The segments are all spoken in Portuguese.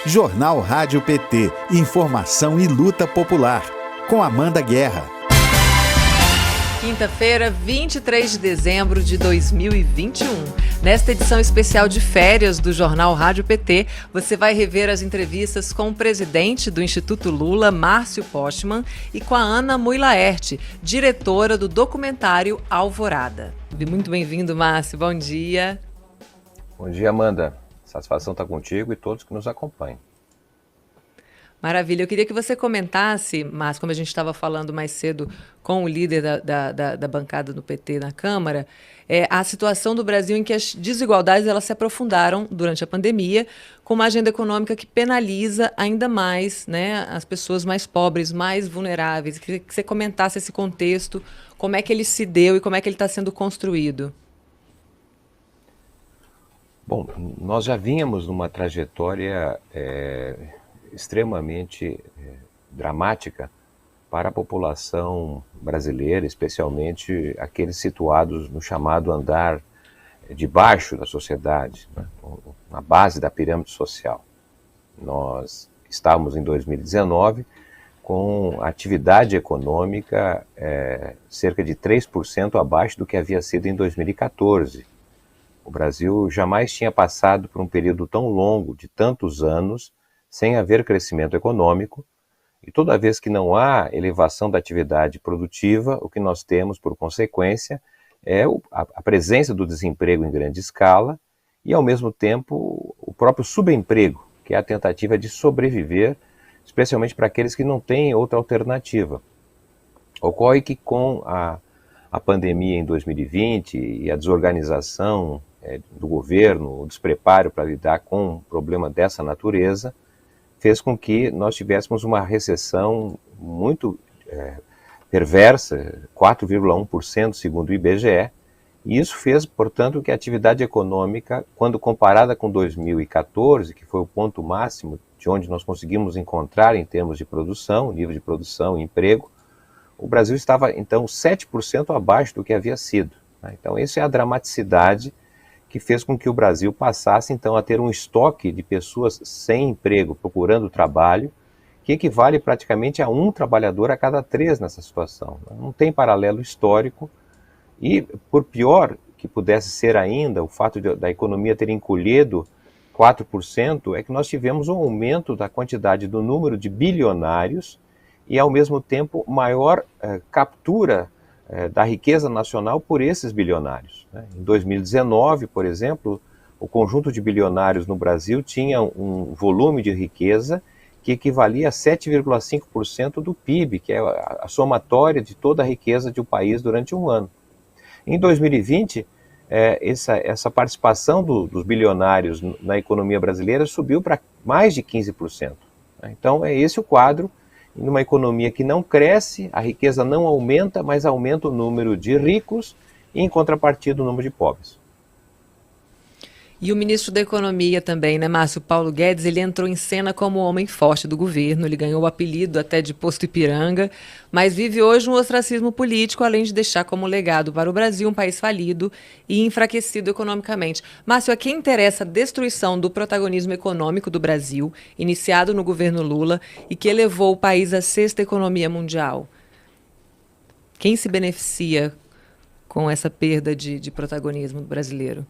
Jornal Rádio PT. Informação e luta popular. Com Amanda Guerra. Quinta-feira, 23 de dezembro de 2021. Nesta edição especial de férias do Jornal Rádio PT, você vai rever as entrevistas com o presidente do Instituto Lula, Márcio Postman, e com a Ana Mui Laerte, diretora do documentário Alvorada. Muito bem-vindo, Márcio. Bom dia. Bom dia, Amanda. Satisfação estar contigo e todos que nos acompanham. Maravilha. Eu queria que você comentasse, Márcio, como a gente estava falando mais cedo com o líder da bancada do PT na Câmara, a situação do Brasil em que as desigualdades elas se aprofundaram durante a pandemia, com uma agenda econômica que penaliza ainda mais, né, as pessoas mais pobres, mais vulneráveis. Eu queria que você comentasse esse contexto, como é que ele se deu e como é que ele está sendo construído. Bom, nós já vínhamos numa trajetória extremamente dramática para a população brasileira, especialmente aqueles situados no chamado andar de baixo da sociedade, né, na base da pirâmide social. Nós estávamos em 2019 com atividade econômica cerca de 3% abaixo do que havia sido em 2014. O Brasil jamais tinha passado por um período tão longo, de tantos anos, sem haver crescimento econômico, e toda vez que não há elevação da atividade produtiva, o que nós temos, por consequência, é a presença do desemprego em grande escala e, ao mesmo tempo, o próprio subemprego, que é a tentativa de sobreviver, especialmente para aqueles que não têm outra alternativa. Ocorre que com a pandemia em 2020 e a desorganização do governo, o despreparo para lidar com um problema dessa natureza, fez com que nós tivéssemos uma recessão muito perversa, 4,1% segundo o IBGE, e isso fez, portanto, que a atividade econômica, quando comparada com 2014, que foi o ponto máximo de onde nós conseguimos encontrar em termos de produção, nível de produção e emprego, o Brasil estava, então, 7% abaixo do que havia sido. Então, essa é a dramaticidade que fez com que o Brasil passasse, então, a ter um estoque de pessoas sem emprego, procurando trabalho, que equivale praticamente a um trabalhador a cada 3 nessa situação. Não tem paralelo histórico e, por pior que pudesse ser ainda, o fato da economia ter encolhido 4%, é que nós tivemos um aumento da quantidade do número de bilionários e, ao mesmo tempo, maior captura da riqueza nacional por esses bilionários. Em 2019, por exemplo, o conjunto de bilionários no Brasil tinha um volume de riqueza que equivalia a 7,5% do PIB, que é a somatória de toda a riqueza de um país durante um ano. Em 2020, essa participação dos bilionários na economia brasileira subiu para mais de 15%. Então, é esse o quadro. Numa economia que não cresce, a riqueza não aumenta, mas aumenta o número de ricos e, em contrapartida, o número de pobres. E o ministro da Economia também, né, Márcio? Paulo Guedes, ele entrou em cena como o homem forte do governo, ele ganhou o apelido até de Posto Ipiranga, mas vive hoje um ostracismo político, além de deixar como legado para o Brasil um país falido e enfraquecido economicamente. Márcio, a quem interessa a destruição do protagonismo econômico do Brasil, iniciado no governo Lula e que elevou o país à 6ª economia mundial? Quem se beneficia com essa perda de protagonismo brasileiro?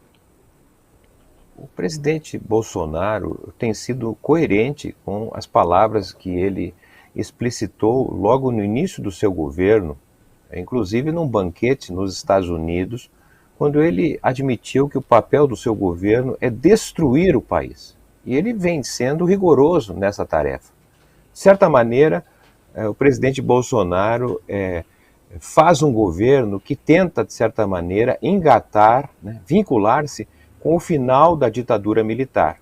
O presidente Bolsonaro tem sido coerente com as palavras que ele explicitou logo no início do seu governo, inclusive num banquete nos Estados Unidos, quando ele admitiu que o papel do seu governo é destruir o país. E ele vem sendo rigoroso nessa tarefa. De certa maneira, o presidente Bolsonaro faz um governo que tenta, de certa maneira, engatar, vincular-se com o final da ditadura militar.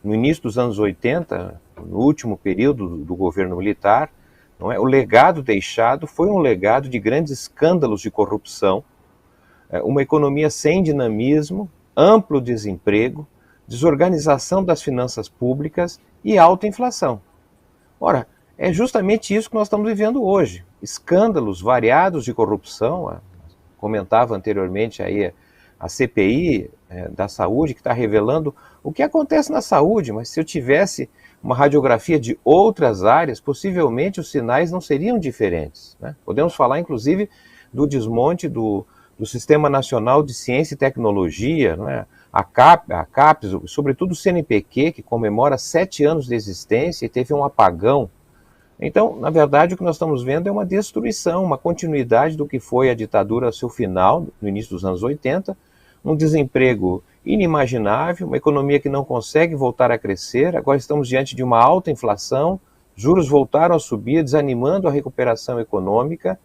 No início dos anos 80, no último período do governo militar, o legado deixado foi um legado de grandes escândalos de corrupção, uma economia sem dinamismo, amplo desemprego, desorganização das finanças públicas e alta inflação. Ora, é justamente isso que nós estamos vivendo hoje. Escândalos variados de corrupção, comentava anteriormente aí a CPI da saúde, que está revelando O que acontece na saúde, mas se eu tivesse uma radiografia de outras áreas, possivelmente os sinais não seriam diferentes, né? Podemos falar, inclusive, do desmonte do Sistema Nacional de Ciência e Tecnologia, né? A CAPES, sobretudo o CNPq, que comemora 7 anos de existência e teve um apagão. Então, na verdade, o que nós estamos vendo é uma destruição, uma continuidade do que foi a ditadura ao seu final, no início dos anos 80, um desemprego inimaginável, uma economia que não consegue voltar a crescer. Agora estamos diante de uma alta inflação, juros voltaram a subir, desanimando a recuperação econômica.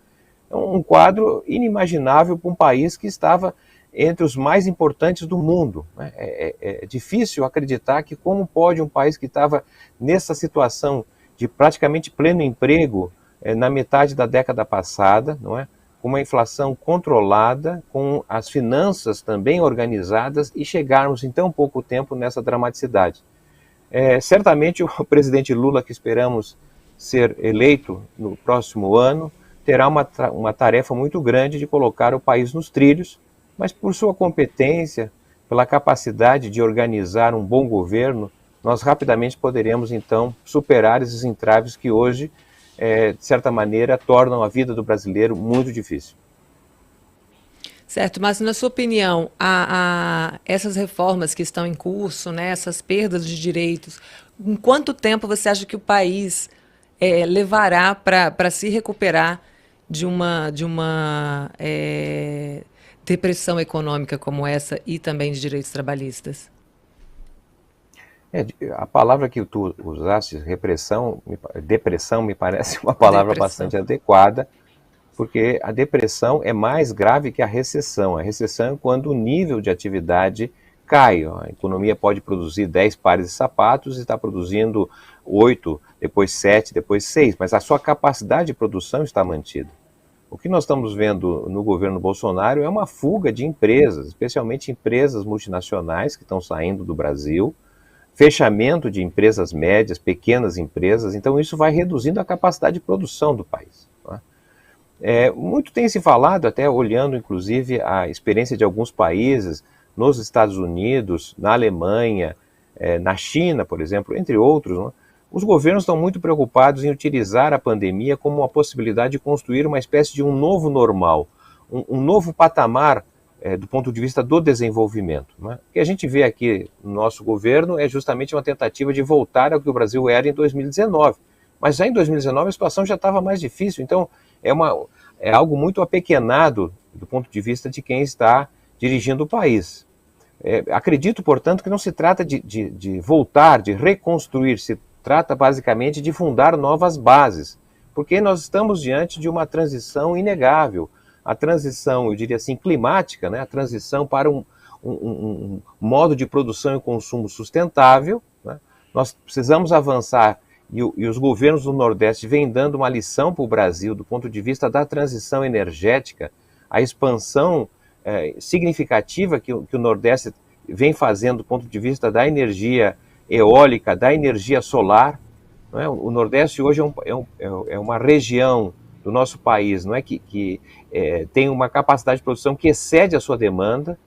É um quadro inimaginável para um país que estava entre os mais importantes do mundo. É difícil acreditar que como pode um país que estava nessa situação de praticamente pleno emprego na metade da década passada, não é? Com uma inflação controlada, com as finanças também organizadas e chegarmos em tão pouco tempo nessa dramaticidade. Certamente o presidente Lula, que esperamos ser eleito no próximo ano, terá uma tarefa muito grande de colocar o país nos trilhos, mas por sua competência, pela capacidade de organizar um bom governo, nós rapidamente poderemos então superar esses entraves que hoje, de certa maneira, tornam a vida do brasileiro muito difícil. Certo, mas na sua opinião, essas reformas que estão em curso, né, essas perdas de direitos, em quanto tempo você acha que o país levará para se recuperar de uma depressão econômica como essa e também de direitos trabalhistas? A palavra que tu usaste, depressão, me parece uma palavra bastante adequada, porque a depressão é mais grave que a recessão. A recessão é quando o nível de atividade cai. A economia pode produzir 10 pares de sapatos e está produzindo 8, depois 7, depois 6, mas a sua capacidade de produção está mantida. O que nós estamos vendo no governo Bolsonaro é uma fuga de empresas, especialmente empresas multinacionais que estão saindo do Brasil, fechamento de empresas médias, pequenas empresas, então isso vai reduzindo a capacidade de produção do país. Muito tem se falado, até olhando inclusive a experiência de alguns países, nos Estados Unidos, na Alemanha, na China, por exemplo, entre outros, os governos estão muito preocupados em utilizar a pandemia como uma possibilidade de construir uma espécie de um novo normal, um novo patamar do ponto de vista do desenvolvimento. O que a gente vê aqui no nosso governo é justamente uma tentativa de voltar ao que o Brasil era em 2019. Mas já em 2019 a situação já estava mais difícil, então é algo muito apequenado do ponto de vista de quem está dirigindo o país. Acredito, portanto, que não se trata de voltar, de reconstruir, se trata basicamente de fundar novas bases, porque nós estamos diante de uma transição inegável. A transição, eu diria assim, climática, né? A transição para um modo de produção e consumo sustentável, né? Nós precisamos avançar, e os governos do Nordeste vêm dando uma lição para o Brasil do ponto de vista da transição energética, a expansão significativa que o Nordeste vem fazendo do ponto de vista da energia eólica, da energia solar. Não é? O Nordeste hoje é uma região do nosso país, não é, que tem uma capacidade de produção que excede a sua demanda.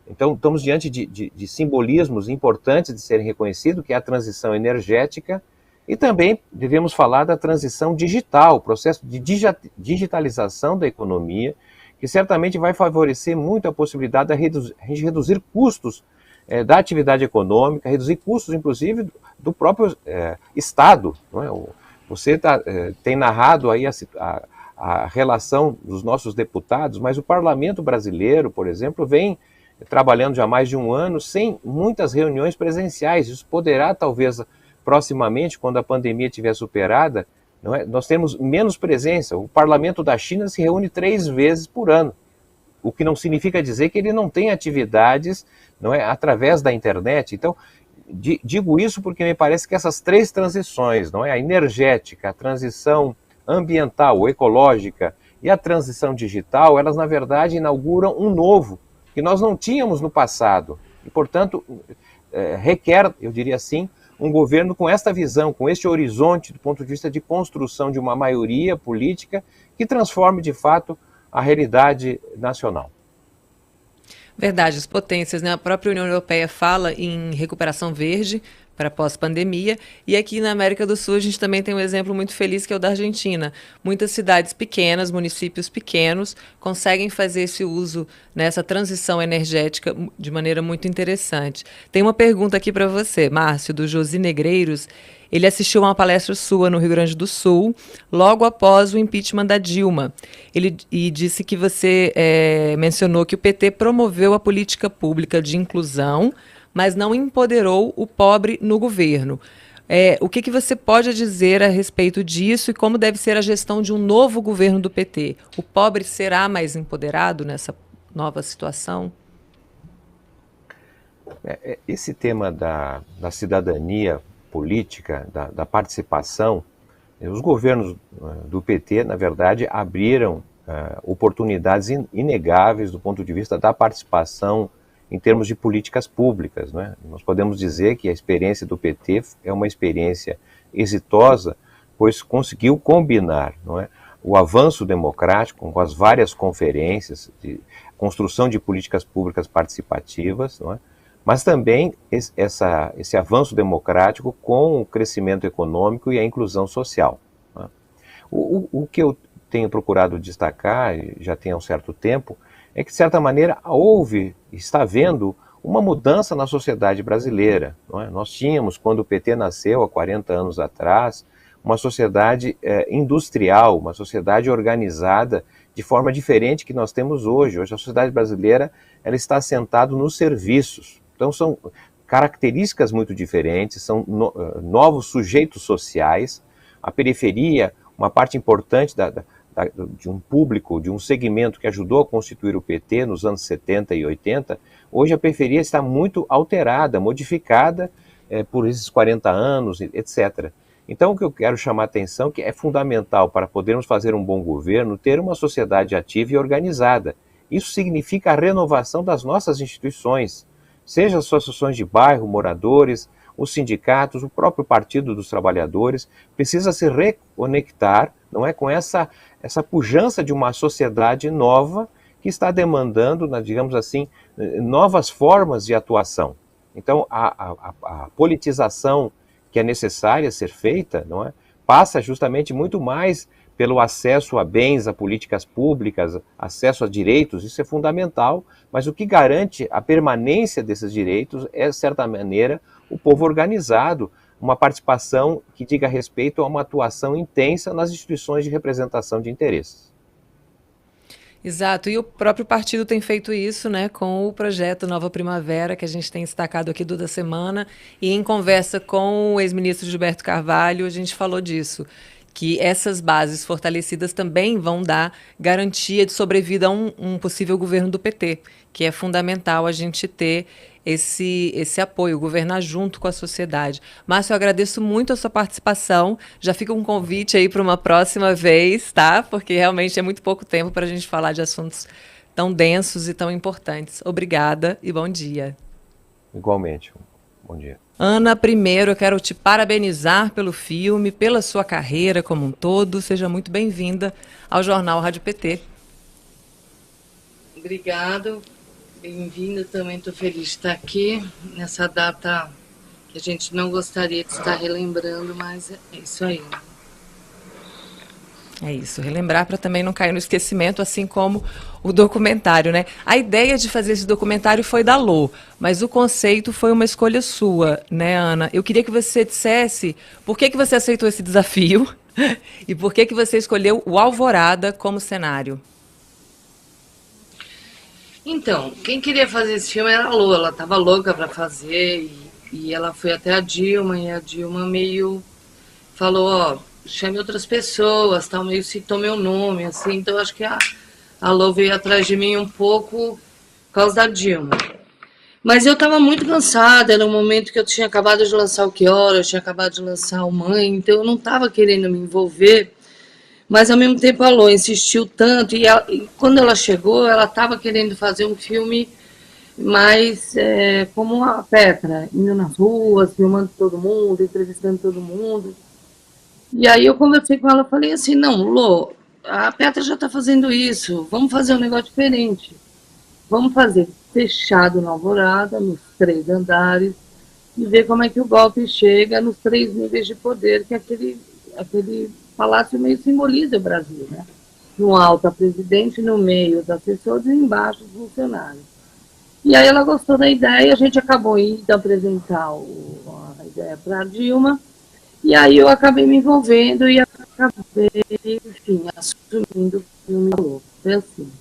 Então, estamos diante de simbolismos importantes de serem reconhecidos, que é a transição energética, e também devemos falar da transição digital, o processo de digitalização da economia, que certamente vai favorecer muito a possibilidade de reduzir custos da atividade econômica, reduzir custos, inclusive, do próprio Estado. Não é? Você tem narrado aí a relação dos nossos deputados, mas o parlamento brasileiro, por exemplo, vem trabalhando já há mais de um ano sem muitas reuniões presenciais. Isso poderá, talvez, proximamente, quando a pandemia estiver superada, não é? Nós temos menos presença. O parlamento da China se reúne 3 vezes por ano, o que não significa dizer que ele não tem atividades, não é, através da internet. Então, digo isso porque me parece que essas 3 transições, não é, a energética, a transição ambiental, ecológica e a transição digital, elas na verdade inauguram um novo que nós não tínhamos no passado e, portanto, requer, eu diria assim, um governo com esta visão, com este horizonte do ponto de vista de construção de uma maioria política que transforme de fato a realidade nacional. Verdade, as potências, né? A própria União Europeia fala em recuperação verde para pós-pandemia, e aqui na América do Sul a gente também tem um exemplo muito feliz que é o da Argentina. Muitas cidades pequenas, municípios pequenos, conseguem fazer esse uso, nessa transição energética de maneira muito interessante. Tem uma pergunta aqui para você, Márcio, do Josi Negreiros. Ele assistiu a uma palestra sua no Rio Grande do Sul, logo após o impeachment da Dilma. E disse que você mencionou que o PT promoveu a política pública de inclusão, mas não empoderou o pobre no governo. O que você pode dizer a respeito disso e como deve ser a gestão de um novo governo do PT? O pobre será mais empoderado nessa nova situação? Esse tema da cidadania política, da participação, os governos do PT, na verdade, abriram oportunidades inegáveis do ponto de vista da participação em termos de políticas públicas, né? Nós podemos dizer que a experiência do PT é uma experiência exitosa, pois conseguiu combinar, não é, o avanço democrático com as várias conferências de construção de políticas públicas participativas, não é, mas também esse avanço democrático com o crescimento econômico e a inclusão social, não é? O que eu tenho procurado destacar, já tem há um certo tempo, é que, de certa maneira, está havendo uma mudança na sociedade brasileira, não é? Nós tínhamos, quando o PT nasceu, há 40 anos atrás, uma sociedade industrial, uma sociedade organizada de forma diferente que nós temos hoje. Hoje a sociedade brasileira ela está assentada nos serviços. Então são características muito diferentes, são novos sujeitos sociais. A periferia, uma parte importante de um público, de um segmento que ajudou a constituir o PT nos anos 70 e 80, hoje a periferia está muito alterada, modificada por esses 40 anos, etc. Então o que eu quero chamar a atenção é que é fundamental para podermos fazer um bom governo ter uma sociedade ativa e organizada. Isso significa a renovação das nossas instituições, seja as associações de bairro, moradores, os sindicatos, o próprio Partido dos Trabalhadores, precisa se reconectar, não é, com essa pujança de uma sociedade nova que está demandando, digamos assim, novas formas de atuação. Então, a politização que é necessária ser feita, não é, passa justamente muito mais pelo acesso a bens, a políticas públicas, acesso a direitos, isso é fundamental, mas o que garante a permanência desses direitos é, de certa maneira, o povo organizado, uma participação que diga respeito a uma atuação intensa nas instituições de representação de interesses. Exato, e o próprio partido tem feito isso, né, com o projeto Nova Primavera, que a gente tem destacado aqui toda semana, e em conversa com o ex-ministro Gilberto Carvalho, a gente falou disso, que essas bases fortalecidas também vão dar garantia de sobrevida a um possível governo do PT, que é fundamental a gente ter esse apoio, governar junto com a sociedade. Márcio, eu agradeço muito a sua participação. Já fica um convite aí para uma próxima vez, tá? Porque realmente é muito pouco tempo para a gente falar de assuntos tão densos e tão importantes. Obrigada e bom dia. Igualmente. Bom dia. Ana, primeiro eu quero te parabenizar pelo filme, pela sua carreira como um todo. Seja muito bem-vinda ao Jornal Rádio PT. Obrigado. Bem-vindo, também estou feliz de estar aqui nessa data que a gente não gostaria de estar relembrando, mas é isso aí. É isso, relembrar para também não cair no esquecimento, assim como o documentário, né? A ideia de fazer esse documentário foi da Lô, mas o conceito foi uma escolha sua, né, Ana? Eu queria que você dissesse por que você aceitou esse desafio e por que você escolheu o Alvorada como cenário. Então, quem queria fazer esse filme era a Lô, ela estava louca para fazer e ela foi até a Dilma e a Dilma meio falou, ó, chame outras pessoas, tal, meio citou meu nome, assim, então acho que a Lô veio atrás de mim um pouco por causa da Dilma. Mas eu estava muito cansada, era um momento que eu tinha acabado de lançar o Que Hora, eu tinha acabado de lançar o Mãe, então eu não estava querendo me envolver. Mas, ao mesmo tempo, a Lô insistiu tanto, e quando ela chegou, ela estava querendo fazer um filme mais como a Petra, indo nas ruas, filmando todo mundo, entrevistando todo mundo. E aí eu conversei com ela, falei assim, não, Lô, a Petra já está fazendo isso, vamos fazer um negócio diferente, vamos fazer. fechado na Alvorada, nos 3 andares, e ver como é que o golpe chega nos 3 níveis de poder que aquele palácio meio simboliza o Brasil, né? No alto a presidente, no meio os assessores e embaixo os funcionários. E aí ela gostou da ideia, a gente acabou indo apresentar a ideia para a Dilma, e aí eu acabei me envolvendo e acabei, enfim, assumindo o filme. Foi assim.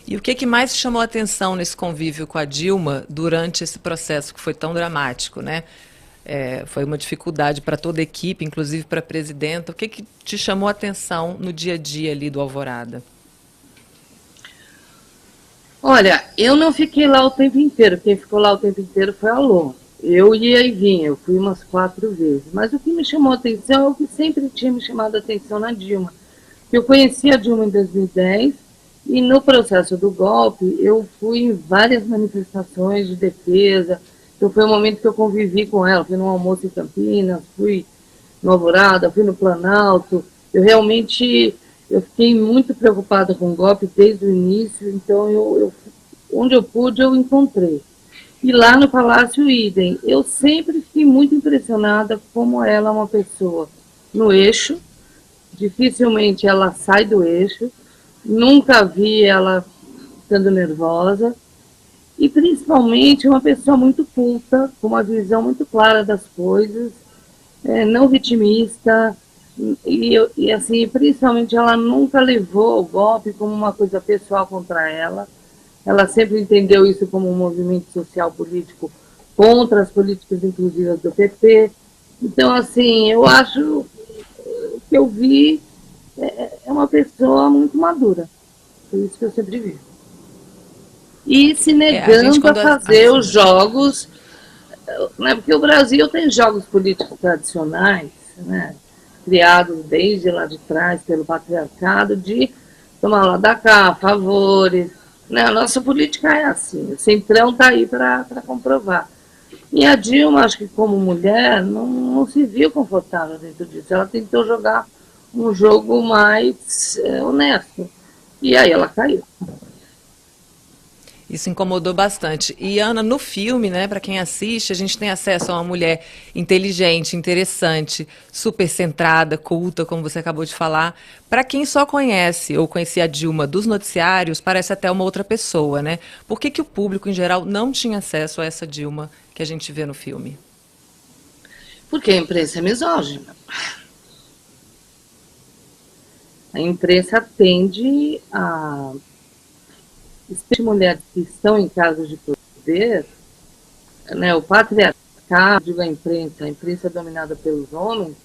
E o que mais chamou a atenção nesse convívio com a Dilma durante esse processo que foi tão dramático, né? Foi uma dificuldade para toda a equipe, inclusive para a presidenta. O que te chamou a atenção no dia a dia ali do Alvorada? Olha, eu não fiquei lá o tempo inteiro. Quem ficou lá o tempo inteiro foi a Lô. Eu ia e vinha, eu fui umas 4 vezes. Mas o que me chamou a atenção é o que sempre tinha me chamado a atenção na Dilma. Eu conheci a Dilma em 2010 e no processo do golpe eu fui em várias manifestações de defesa. Então foi um momento que eu convivi com ela. Fui num almoço em Campinas, fui no Alvorada, fui no Planalto. Eu fiquei muito preocupada com o golpe desde o início, então onde eu pude, eu encontrei. E lá no Palácio Idem, eu sempre fiquei muito impressionada como ela é uma pessoa no eixo, dificilmente ela sai do eixo, nunca vi ela ficando nervosa, e principalmente uma pessoa muito culta, com uma visão muito clara das coisas, não vitimista, e assim, principalmente ela nunca levou o golpe como uma coisa pessoal contra ela. Ela sempre entendeu isso como um movimento social político contra as políticas inclusivas do PP. Então, assim, eu acho que eu vi uma pessoa muito madura. Foi isso que eu sempre vi. E se negando a fazer os jogos, né, porque o Brasil tem jogos políticos tradicionais, né, criados desde lá de trás pelo patriarcado, de tomar lá da cá, favores. Né? A nossa política é assim, o Centrão está aí para comprovar. E a Dilma, acho que como mulher, não se viu confortável dentro disso. Ela tentou jogar um jogo mais honesto. E aí ela caiu. Isso incomodou bastante. E, Ana, no filme, né, para quem assiste, a gente tem acesso a uma mulher inteligente, interessante, super centrada, culta, como você acabou de falar. Para quem só conhece ou conhecia a Dilma dos noticiários, parece até uma outra pessoa, né? Por que o público, em geral, não tinha acesso a essa Dilma que a gente vê no filme? Porque a imprensa é misógina. A imprensa tende a... As mulheres que estão em cargos de poder, né, o patriarcado da imprensa, a imprensa dominada pelos homens,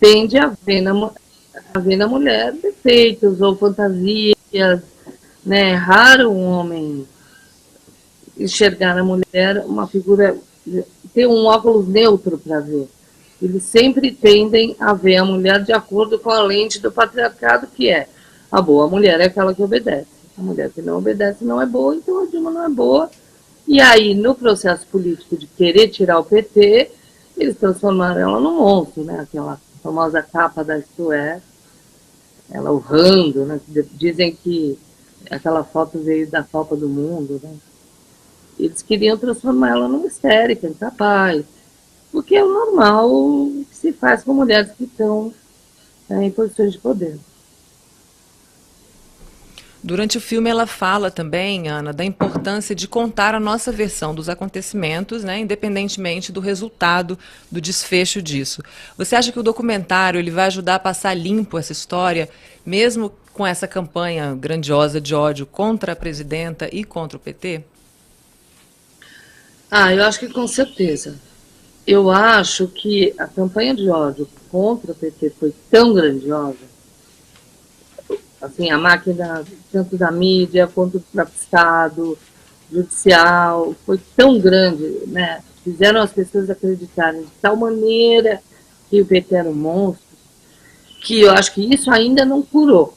tende a ver na mulher defeitos ou fantasias, né? É raro um homem enxergar na mulher uma figura, ter um óculos neutro para ver. Eles sempre tendem a ver a mulher de acordo com a lente do patriarcado, que é a boa mulher é aquela que obedece. A mulher que não obedece não é boa, então a Dilma não é boa. E aí, no processo político de querer tirar o PT, eles transformaram ela num monstro, né? Aquela famosa capa da Isto É, ela urrando, né? Dizem que aquela foto veio da Copa do Mundo, né? Eles queriam transformar ela numa histérica, incapaz. Porque é o normal que se faz com mulheres que estão em posições de poder. Durante o filme ela fala também, Ana, da importância de contar a nossa versão dos acontecimentos, né, independentemente do resultado, do desfecho disso. Você acha que o documentário ele vai ajudar a passar limpo essa história, mesmo com essa campanha grandiosa de ódio contra a presidenta e contra o PT? Eu acho que com certeza. Eu acho que a campanha de ódio contra o PT foi tão grandiosa, assim, a máquina, tanto da mídia quanto do próprio Estado, judicial, foi tão grande, né? Fizeram as pessoas acreditarem de tal maneira que o PT era um monstro, que eu acho que isso ainda não curou.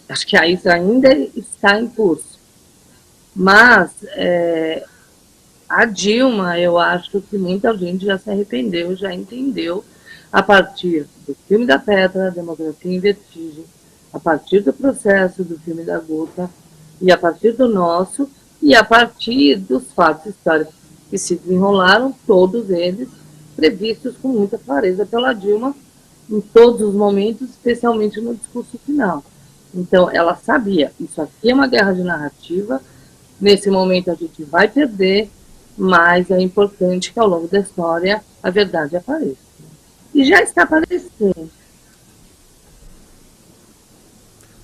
Acho que isso ainda está em curso. Mas a Dilma, eu acho que muita gente já se arrependeu, já entendeu, a partir do filme da Petra, Democracia em Vertigem, a partir do processo do filme da Gota, e a partir do nosso, e a partir dos fatos históricos que se desenrolaram, todos eles previstos com muita clareza pela Dilma, em todos os momentos, especialmente no discurso final. Então, ela sabia, isso aqui é uma guerra de narrativa, nesse momento a gente vai perder, mas é importante que ao longo da história a verdade apareça. E já está aparecendo.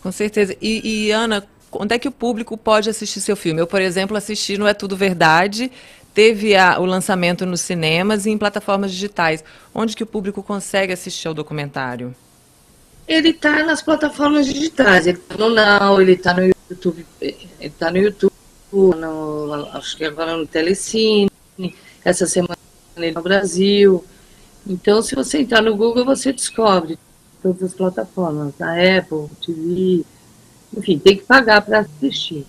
Com certeza. E Ana, onde é que o público pode assistir seu filme? Eu, por exemplo, assisti no É Tudo Verdade, teve o lançamento nos cinemas e em plataformas digitais. Onde que o público consegue assistir ao documentário? Ele está nas plataformas digitais, ele está no Now, ele está no YouTube, acho que agora no Telecine, essa semana ele no Brasil. Então, se você entrar no Google, você descobre todas as plataformas, da Apple, TV, enfim, tem que pagar para assistir.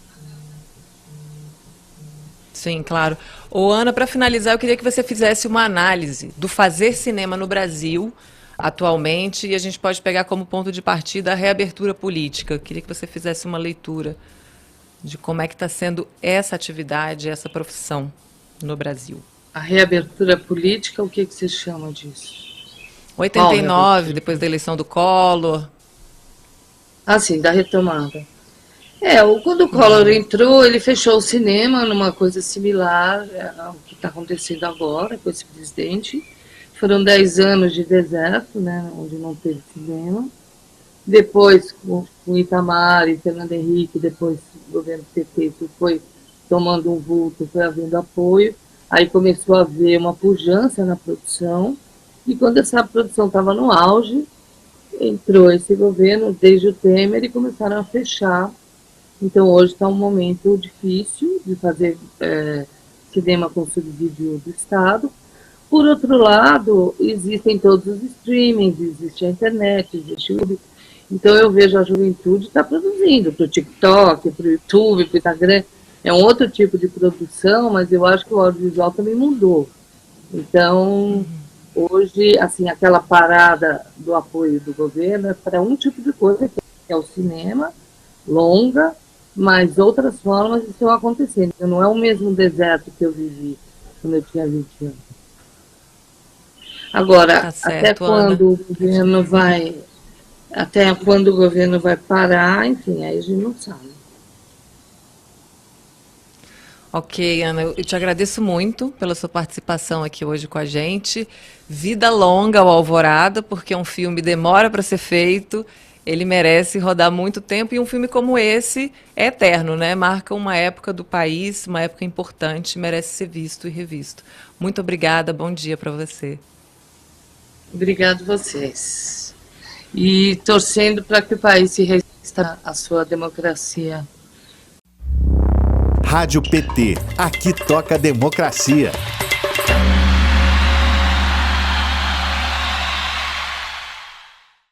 Sim, claro. Ô, Ana, para finalizar, eu queria que você fizesse uma análise do fazer cinema no Brasil atualmente, e a gente pode pegar como ponto de partida a reabertura política. Eu queria que você fizesse uma leitura de como é que está sendo essa atividade, essa profissão no Brasil. A reabertura política, o que você chama disso? 89, depois da eleição do Collor. Ah, sim, da retomada. Quando o Collor entrou, ele fechou o cinema numa coisa similar ao que está acontecendo agora com esse presidente. Foram 10 anos de deserto, né, onde não teve cinema. Depois, com Itamar e Fernando Henrique, depois o governo PT, isso foi tomando um vulto, foi havendo apoio. Aí começou a haver uma pujança na produção. E quando essa produção estava no auge, entrou esse governo, desde o Temer, e começaram a fechar. Então, hoje está um momento difícil de fazer cinema com subsídio do Estado. Por outro lado, existem todos os streamings, existe a internet, existe o YouTube. Então, eu vejo a juventude está produzindo para o TikTok, para o YouTube, para o Instagram. É um outro tipo de produção, mas eu acho que o audiovisual também mudou. Então, hoje, assim, aquela parada do apoio do governo é para um tipo de coisa, que é o cinema, longa, mas outras formas estão acontecendo. Não é o mesmo deserto que eu vivi quando eu tinha 20 anos. Agora, Tá certo, até quando o governo vai parar, enfim, aí a gente não sabe. Ok, Ana, eu te agradeço muito pela sua participação aqui hoje com a gente. Vida longa ao Alvorada, porque um filme demora para ser feito, ele merece rodar muito tempo, e um filme como esse é eterno, né? Marca uma época do país, uma época importante, merece ser visto e revisto. Muito obrigada, bom dia para você. Obrigado vocês. E torcendo para que o país se resista à sua democracia. Rádio PT. Aqui toca democracia.